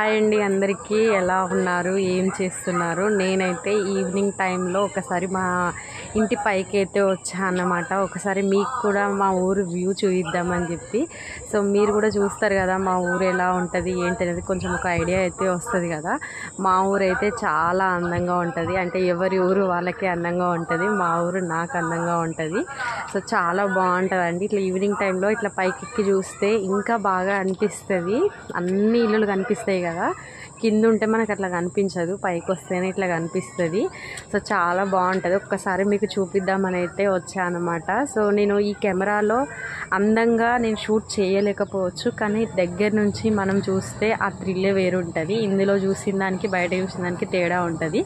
Hi అండి అందరికీ ఎలా ఉన్నారు ఏం చేస్తున్నారు నేనైతే ఈవినింగ్ టైంలో ఒకసారి మా ఇంటి పైకి అయితే వచ్చానన్నమాట ఒకసారి మీకు కూడా మా ఊరు వ్యూ చూపిద్దామని చెప్పి సో మీరు కూడా చూస్తారు కదా మా ఊరు ఎలా ఉంటుంది ఏంటనేది కొంచెం ఒక ఐడియా అయితే వస్తుంది కదా మా ఊరు అయితే చాలా అందంగా ఉంటుంది అంటే ఎవరి ఊరు వాళ్ళకే అందంగా ఉంటుంది మా ఊరు నాకు అందంగా ఉంటుంది సో చాలా బాగుంటుందండి ఇట్లా ఈవినింగ్ టైంలో ఇట్లా పైకి ఎక్కి చూస్తే ఇంకా బాగా అనిపిస్తుంది అన్ని ఇల్లులు కనిపిస్తాయి కదా కింద ఉంటే మనకు అట్లా కనిపించదు పైకి వస్తేనే ఇట్లా కనిపిస్తుంది సో చాలా బాగుంటుంది ఒక్కసారి మీకు చూపిద్దామని అయితే వచ్చానమాట సో నేను ఈ కెమెరాలో అందంగా నేను షూట్ చేయలేకపోవచ్చు కానీ దగ్గర నుంచి మనం చూస్తే ఆ థ్రిల్లే వేరు ఉంటుంది ఇందులో చూసిన దానికి బయట చూసిన దానికి తేడా ఉంటుంది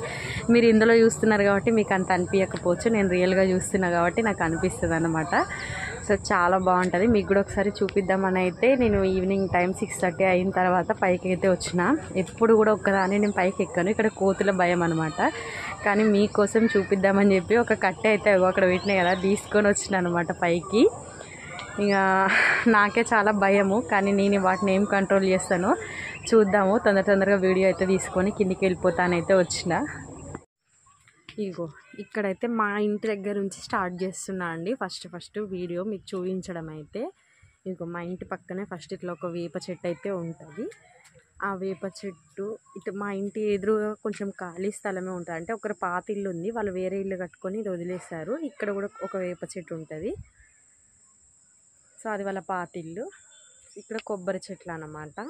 మీరు ఇందులో చూస్తున్నారు కాబట్టి మీకు అంత అనిపించకపోవచ్చు నేను రియల్గా చూస్తున్నా కాబట్టి నాకు అనిపిస్తుంది అన్నమాట సో చాలా బాగుంటుంది మీకు కూడా ఒకసారి చూపిద్దామని అయితే నేను ఈవినింగ్ టైం 6:30 అయిన తర్వాత పైకి అయితే వచ్చిన ఎప్పుడు కూడా ఒక్కదాన్ని నేను పైకి ఎక్కాను ఇక్కడ కోతుల భయం అనమాట కానీ మీకోసం చూపిద్దామని చెప్పి ఒక కట్టె అయితే అక్కడ పెట్టినాయి కదా తీసుకొని వచ్చిన అనమాట పైకి ఇక నాకే చాలా భయము కానీ నేను వాటిని ఏం కంట్రోల్ చేస్తానో చూద్దాము తొందరగా వీడియో అయితే తీసుకొని కిందికి వెళ్ళిపోతానైతే వచ్చిన ఇగో ఇక్కడైతే మా ఇంటి దగ్గర నుంచి స్టార్ట్ చేస్తున్నా అండి ఫస్ట్ వీడియో మీకు చూపించడం అయితే ఇగో మా ఇంటి పక్కనే ఫస్ట్ ఇట్లా ఒక వేప చెట్టు అయితే ఉంటుంది ఆ వేప చెట్టు ఇటు మా ఇంటి ఎదురుగా కొంచెం ఖాళీ స్థలమే ఉంటుంది అంటే ఒకరు పాత ఇల్లు ఉంది వాళ్ళు వేరే ఇల్లు కట్టుకొని ఇది వదిలేశారు ఇక్కడ కూడా ఒక వేప చెట్టు ఉంటుంది సో అది వాళ్ళ పాత ఇల్లు ఇక్కడ కొబ్బరి చెట్లు అన్నమాట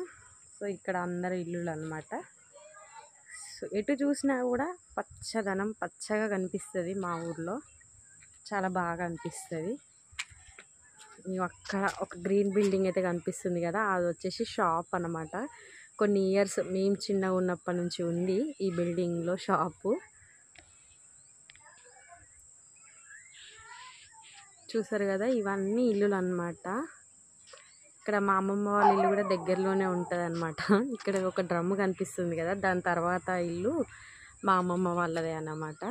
సో ఇక్కడ అందరు ఇల్లులు అన్నమాట సో ఎటు చూసినా కూడా పచ్చదనం పచ్చగా కనిపిస్తుంది మా ఊర్లో చాలా బాగా అనిపిస్తుంది అక్కడ ఒక గ్రీన్ బిల్డింగ్ అయితే కనిపిస్తుంది కదా అది వచ్చేసి షాప్ అన్నమాట కొన్ని ఇయర్స్ మేము చిన్నగా ఉన్నప్పటి నుంచి ఉంది ఈ బిల్డింగ్లో షాపు చూసారు కదా ఇవన్నీ ఇల్లులు అన్నమాట ఇక్కడ మా అమ్మమ్మ వాళ్ళ ఇల్లు కూడా దగ్గరలోనే ఉంటుంది అనమాట ఇక్కడ ఒక డ్రమ్ కనిపిస్తుంది కదా దాని తర్వాత ఇల్లు మా అమ్మమ్మ వాళ్ళదే అన్నమాట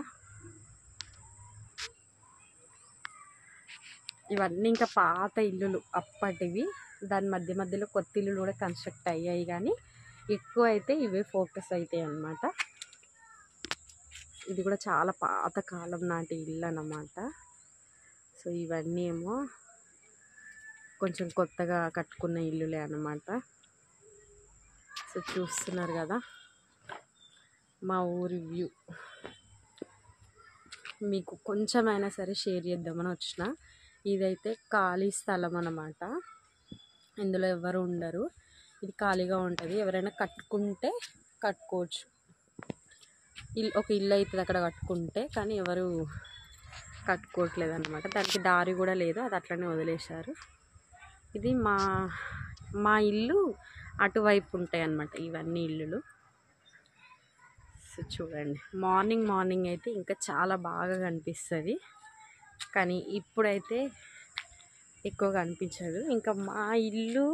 ఇవన్నీ ఇంకా పాత ఇల్లులు అప్పటివి దాని మధ్యలో కొత్త ఇల్లులు కూడా కన్స్ట్రక్ట్ అయ్యాయి కానీ ఎక్కువ అయితే ఇవే ఫోకస్ అవుతాయి అన్నమాట ఇది కూడా చాలా పాత కాలం నాటి ఇల్లు అన్నమాట సో ఇవన్నీ ఏమో కొంచెం కొత్తగా కట్టుకున్న ఇల్లులే అన్నమాట సో చూస్తున్నారు కదా మా ఊరి వ్యూ మీకు కొంచెమైనా సరే షేర్ చేద్దామని వచ్చిన ఇదైతే ఖాళీ స్థలం అన్నమాట ఇందులో ఎవరు ఉండరు ఇది ఖాళీగా ఉంటుంది ఎవరైనా కట్టుకుంటే కట్టుకోవచ్చు ఒక ఇల్లు అవుతుంది అక్కడ కట్టుకుంటే కానీ ఎవరు కట్టుకోవట్లేదు అనమాట దానికి దారి కూడా లేదు అది అట్లనే వదిలేశారు ఇది మా ఇల్లు అటువైపు ఉంటాయి అన్నమాట ఇవన్నీ ఇల్లులు సో చూడండి మార్నింగ్ అయితే ఇంకా చాలా బాగా కనిపిస్తుంది కానీ ఇప్పుడైతే ఎక్కువగా అనిపించదు ఇంకా మా ఇల్లు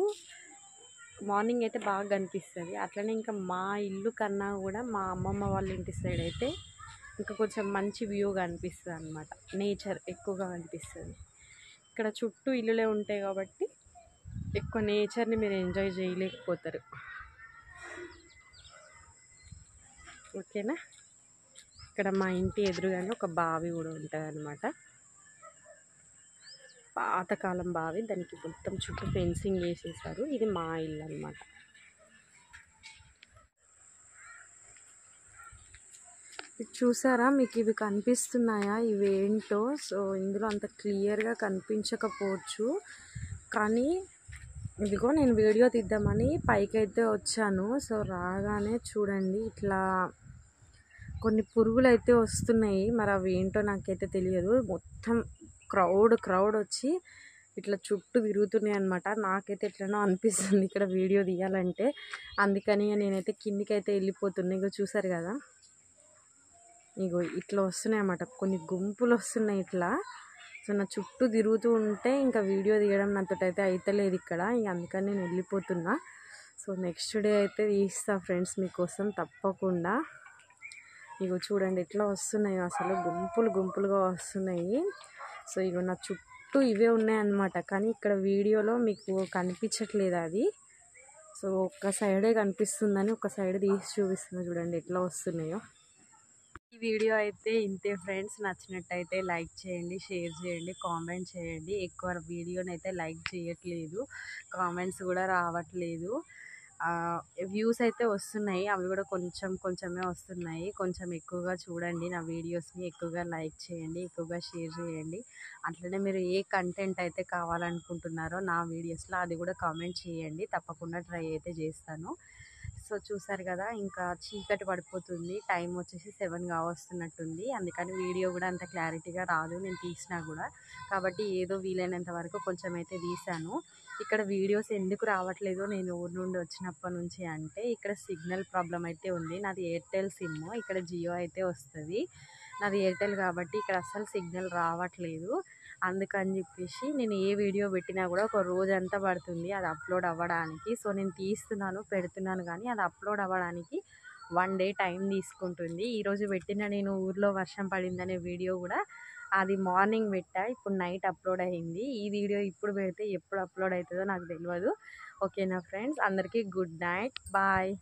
మార్నింగ్ అయితే బాగా కనిపిస్తుంది అట్లనే ఇంకా మా ఇల్లు కన్నా కూడా మా అమ్మమ్మ వాళ్ళ ఇంటి సైడ్ అయితే ఇంకా కొంచెం మంచి వ్యూగా అనిపిస్తుంది అన్నమాట నేచర్ ఎక్కువగా అనిపిస్తుంది ఇక్కడ చుట్టూ ఇల్లులే ఉంటాయి కాబట్టి ఎక్కువ నేచర్ని మీరు ఎంజాయ్ చేయలేకపోతారు ఓకేనా ఇక్కడ మా ఇంటి ఎదురుగానే ఒక బావి కూడా ఉంటుంది అన్నమాట పాతకాలం బావి దానికి మొత్తం చుట్టూ ఫెన్సింగ్ వేసేసారు ఇది మా ఇల్లు అన్నమాట చూసారా మీకు ఇవి కనిపిస్తున్నాయా ఇవేంటో సో ఇందులో అంత క్లియర్గా కనిపించకపోవచ్చు కానీ ఇదిగో నేను వీడియో తీద్దామని పైకి అయితే వచ్చాను సో రాగానే చూడండి ఇట్లా కొన్ని పురుగులు అయితే వస్తున్నాయి మరి అవి ఏంటో నాకైతే తెలియదు మొత్తం క్రౌడ్ వచ్చి ఇట్లా చుట్టూ తిరుగుతున్నాయి అనమాట నాకైతే ఎట్లనో అనిపిస్తుంది ఇక్కడ వీడియో తీయాలంటే అందుకని నేనైతే కిందికైతే వెళ్ళిపోతున్నాయి ఇగో చూసారు కదా ఇగో ఇట్లా వస్తున్నాయి అన్నమాట కొన్ని గుంపులు వస్తున్నాయి ఇట్లా సో నా చుట్టూ తిరుగుతూ ఉంటే ఇంకా వీడియో తీయడం నాతో అయితే అయితలేదు ఇక్కడ ఇంక అందుకని నేను వెళ్ళిపోతున్నా సో నెక్స్ట్ డే అయితే తీస్తా ఫ్రెండ్స్ మీకోసం తప్పకుండా ఇగో చూడండి ఎట్లా వస్తున్నాయి అసలు గుంపులుగా వస్తున్నాయి సో ఇగో నా చుట్టూ ఇవే ఉన్నాయన్నమాట కానీ ఇక్కడ వీడియోలో మీకు కనిపించట్లేదు అది సో ఒక్క సైడే కనిపిస్తుందని ఒక సైడ్ తీసి చూపిస్తున్నా, చూడండి ఎట్లా వస్తున్నాయో. ఈ వీడియో అయితే ఇంతే ఫ్రెండ్స్. నచ్చినట్టయితే లైక్ చేయండి, షేర్ చేయండి, కామెంట్ చేయండి. ఎక్కువ వీడియోని అయితే లైక్ చేయట్లేదు, కామెంట్స్ కూడా రావట్లేదు. వ్యూస్ అయితే వస్తున్నాయి, అవి కూడా కొంచెం కొంచెమే వస్తున్నాయి. కొంచెం ఎక్కువగా చూడండి నా వీడియోస్ని, ఎక్కువగా లైక్ చేయండి, ఎక్కువగా షేర్ చేయండి. అట్లనే మీరు ఏ కంటెంట్ అయితే కావాలనుకుంటున్నారో నా వీడియోస్లో అది కూడా కామెంట్ చేయండి, తప్పకుండా ట్రై అయితే చేస్తాను. సో చూసారు కదా, ఇంకా చీకటి పడిపోతుంది, టైం వచ్చేసి 7 కావస్తున్నట్టుంది. అందుకని వీడియో కూడా అంత క్లారిటీగా రాదు నేను తీసినా కూడా. కాబట్టి ఏదో వీలైనంత వరకు కొంచెం అయితే తీసాను. ఇక్కడ వీడియోస్ ఎందుకు రావట్లేదో నేను ఊరు నుండి వచ్చినప్పటి నుంచి అంటే, ఇక్కడ సిగ్నల్ ప్రాబ్లం అయితే ఉంది. నాది ఎయిర్టెల్ సిమ్, ఇక్కడ జియో అయితే వస్తుంది. నాది ఎయిర్టెల్ కాబట్టి ఇక్కడ అస్సలు సిగ్నల్ రావట్లేదు. అందుకని చెప్పేసి నేను ఏ వీడియో పెట్టినా కూడా ఒక రోజంతా పడుతుంది అది అప్లోడ్ అవ్వడానికి. సో నేను తీస్తున్నాను, పెడుతున్నాను, కానీ అది అప్లోడ్ అవ్వడానికి 1 డే టైం తీసుకుంటుంది. ఈరోజు పెట్టిన నేను ఊర్లో వర్షం పడిందనే వీడియో కూడా అది మార్నింగ్ పెట్టా, ఇప్పుడు నైట్ అప్లోడ్ అయింది. ఈ వీడియో ఇప్పుడు పెడితే ఎప్పుడు అప్లోడ్ అవుతుందో నాకు తెలియదు. ఓకేనా ఫ్రెండ్స్, అందరికీ గుడ్ నైట్, బాయ్.